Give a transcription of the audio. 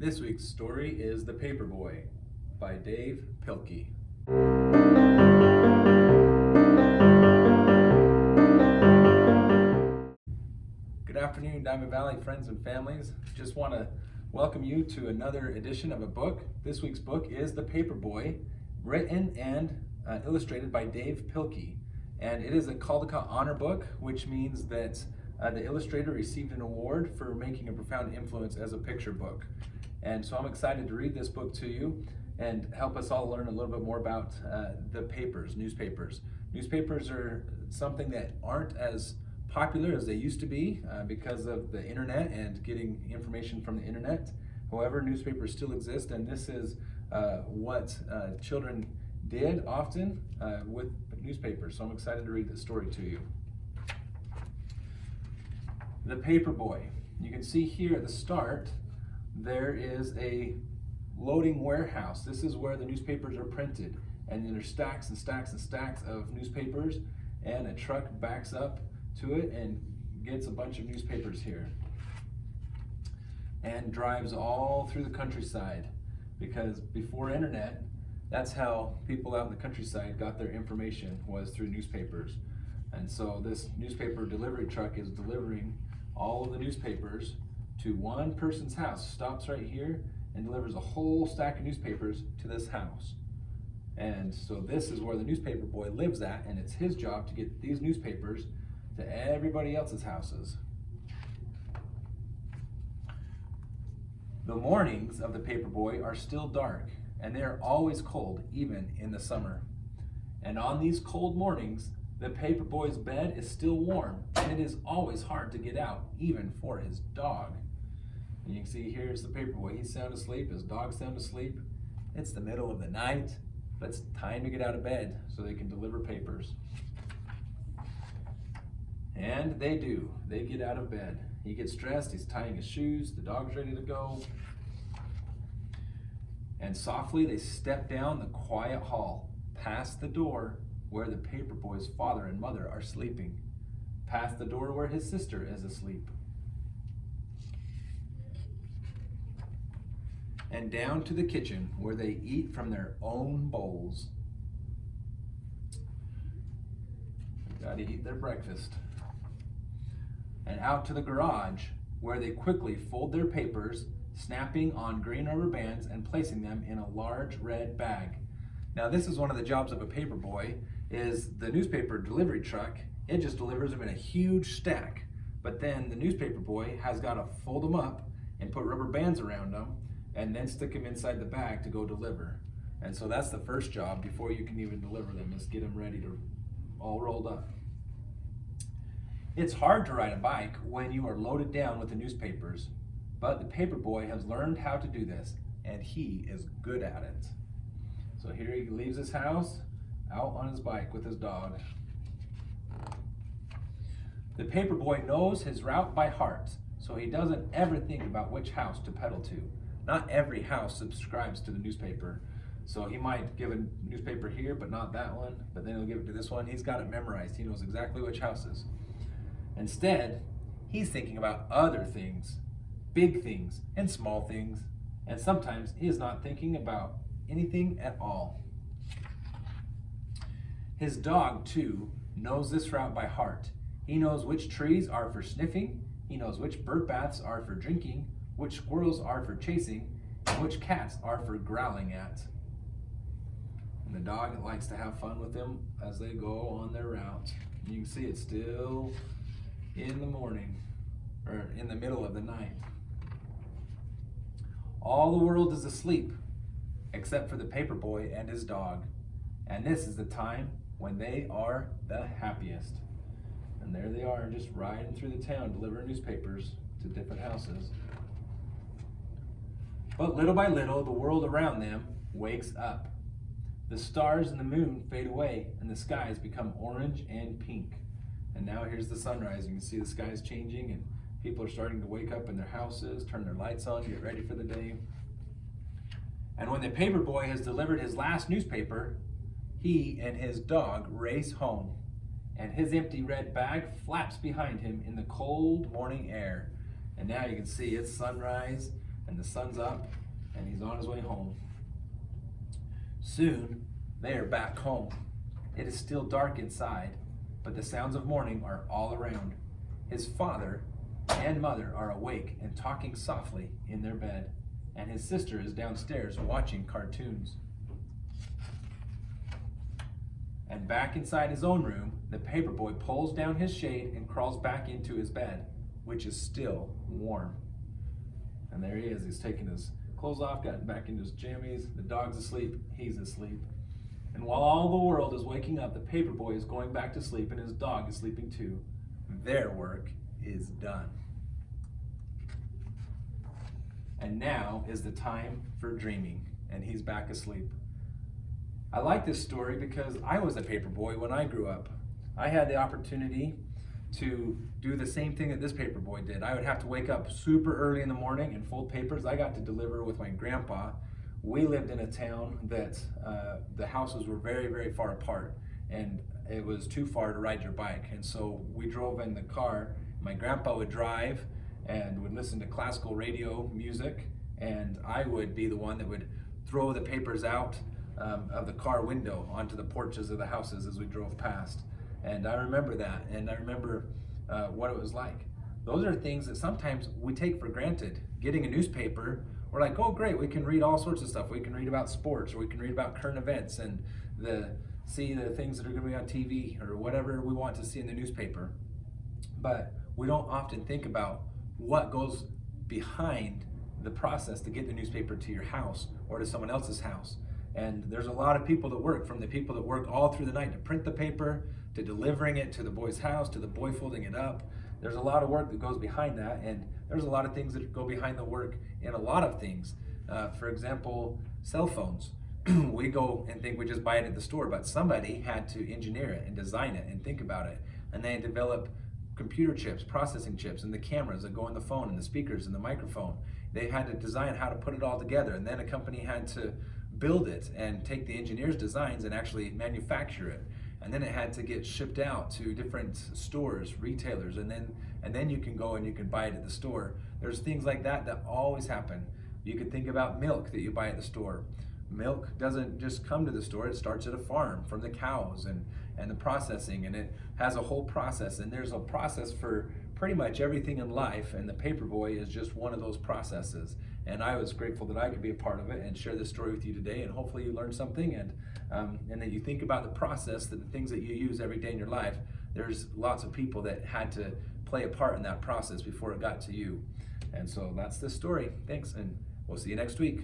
This week's story is The Paperboy by Dav Pilkey. Good afternoon, Diamond Valley friends and families. Just want to welcome you to another edition of a book. This week's book is The Paperboy, written and illustrated by Dav Pilkey. And it is a Caldecott Honor Book, which means that the illustrator received an award for making a profound influence as a picture book. And so I'm excited to read this book to you and help us all learn a little bit more about the papers, newspapers. Newspapers are something that aren't as popular as they used to be because of the internet and getting information from the internet. However, newspapers still exist, and this is what children did often with newspapers. So I'm excited to read this story to you. The Paperboy. You can see here at the start, there is a loading warehouse. This is where the newspapers are printed, and then there's stacks and stacks and stacks of newspapers, and a truck backs up to it and gets a bunch of newspapers here and drives all through the countryside, because before internet, that's how people out in the countryside got their information, was through newspapers. And so this newspaper delivery truck is delivering all of the newspapers to one person's house, stops right here and delivers a whole stack of newspapers to this house. And so this is where the newspaper boy lives at, and it's his job to get these newspapers to everybody else's houses. The mornings of the Paperboy are still dark, and they are always cold, even in the summer. And on these cold mornings, the Paperboy's bed is still warm, and it is always hard to get out, even for his dog. And you can see here's the Paperboy. He's sound asleep, his dog's sound asleep. It's the middle of the night, but it's time to get out of bed so they can deliver papers. And they do. They get out of bed. He gets dressed, he's tying his shoes, the dog's ready to go. And softly they step down the quiet hall, past the door where the Paperboy's father and mother are sleeping, past the door where his sister is asleep, and down to the kitchen where they eat from their own bowls. They gotta eat their breakfast. And out to the garage where they quickly fold their papers, snapping on green rubber bands and placing them in a large red bag. Now this is one of the jobs of a paperboy, is the newspaper delivery truck. It just delivers them in a huge stack, but then the newspaper boy has got to fold them up and put rubber bands around them and then stick them inside the bag to go deliver. And so that's the first job before you can even deliver them, is get them ready to all rolled up. It's hard to ride a bike when you are loaded down with the newspapers, but the paperboy has learned how to do this, and he is good at it. So here he leaves his house, out on his bike with his dog. The paperboy knows his route by heart, so he doesn't ever think about which house to pedal to. Not every house subscribes to the newspaper, so he might give a newspaper here, but not that one, but then he'll give it to this one. He's got it memorized. He knows exactly which houses. Instead, he's thinking about other things, big things and small things, and sometimes he is not thinking about anything at all. His dog, too, knows this route by heart. He knows which trees are for sniffing, he knows which bird baths are for drinking, which squirrels are for chasing, and which cats are for growling at. And the dog likes to have fun with them as they go on their route. You can see it's still in the morning, or in the middle of the night. All the world is asleep, except for the paperboy and his dog. And this is the time when they are the happiest. And there they are, just riding through the town, delivering newspapers to different houses. But little by little, the world around them wakes up. The stars and the moon fade away, and the skies become orange and pink. And now here's the sunrise. You can see the skies changing, and people are starting to wake up in their houses, turn their lights on, get ready for the day. And when the paperboy has delivered his last newspaper, he and his dog race home, and his empty red bag flaps behind him in the cold morning air. And now you can see it's sunrise, and the sun's up, and he's on his way home. Soon, they are back home. It is still dark inside, but the sounds of morning are all around. His father and mother are awake and talking softly in their bed, and his sister is downstairs watching cartoons. And back inside his own room, the paperboy pulls down his shade and crawls back into his bed, which is still warm. And there he is. He's taking his clothes off, gotten back into his jammies. The dog's asleep. He's asleep. And while all the world is waking up, the paperboy is going back to sleep, and his dog is sleeping too. Their work is done. And now is the time for dreaming, and he's back asleep. I like this story because I was a paperboy when I grew up. I had the opportunity to do the same thing that this paperboy did. I would have to wake up super early in the morning and fold papers. I got to deliver with my grandpa. We lived in a town that the houses were very, very far apart, and it was too far to ride your bike. And so we drove in the car. My grandpa would drive and would listen to classical radio music, and I would be the one that would throw the papers out of the car window onto the porches of the houses as we drove past. And I remember that, and I remember what it was like. Those are things that sometimes we take for granted. Getting a newspaper, we're like, oh great, we can read all sorts of stuff. We can read about sports, or we can read about current events and see the things that are going to be on TV, or whatever we want to see in the newspaper. But we don't often think about what goes behind the process to get the newspaper to your house or to someone else's house. And there's a lot of people that work, from the people that work all through the night to print the paper, to delivering it to the boy's house, to the boy folding it up. There's a lot of work that goes behind that, and there's a lot of things that go behind the work in a lot of things. For example, cell phones. We go and think we just buy it at the store, but somebody had to engineer it and design it and think about it. And they develop computer chips, processing chips, and the cameras that go in the phone, and the speakers and the microphone. They had to design how to put it all together, and then a company had to build it and take the engineer's designs and actually manufacture it. And then it had to get shipped out to different stores, retailers, and then you can go and you can buy it at the store. There's things like that that always happen. You could think about milk that you buy at the store. Milk doesn't just come to the store, it starts at a farm from the cows and the processing, and it has a whole process, and there's a process for pretty much everything in life, and the paperboy is just one of those processes. And I was grateful that I could be a part of it and share this story with you today, and hopefully you learned something, and that you think about the process, that the things that you use every day in your life, there's lots of people that had to play a part in that process before it got to you. And so that's this story. Thanks, and we'll see you next week.